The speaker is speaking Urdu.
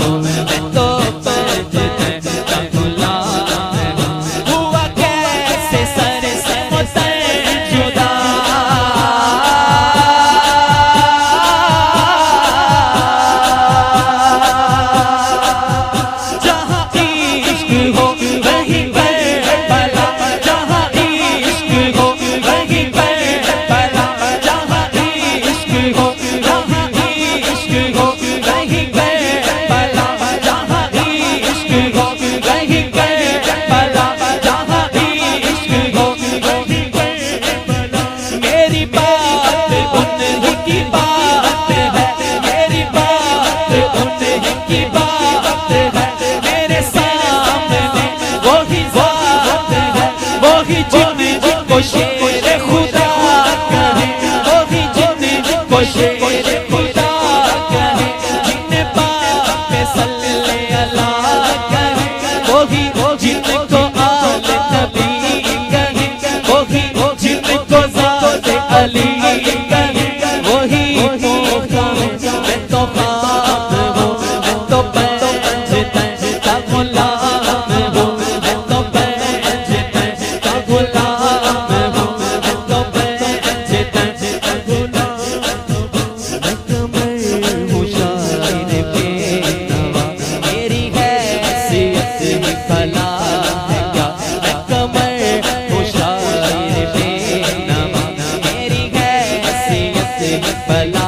ہوں میں تو سجدے کا غلام ہوں ہوا کیسے سر سے متر جدا جہاں عشق ہو وہیں کربلا جہاں عشق ہو وہیں کربلا جہاں عشق ہو جہاں عشق ہو وہیں کربلا جہاں عشق ہو وہیں کربلا جہاں عشق ہو وہیں کربلا میری بات انہی کی بات ہے میری بات انہی کی بات ہے میرے سامنے وہی ذات ہے وہی جن کو شیر خدا کہے وہی جن کو شیر خدا کہے جن پاک پہ صلی اللہ کہے وہی جن کو آل نبی کہے وہی جن کو ذات علی کہے وہی ہوگا میں تو خواب ہوں میں تو پنجتے کا غلام ہوں میں تو پنجتے کا غلام ہوں میں تو پنجتے کا غلام میں کمر ہوں شاعر بے نوا میری حیثیت ہی بلا ہے کیا میں کمر ہوں شاعر بے نوا میری حیثیت ہی بلا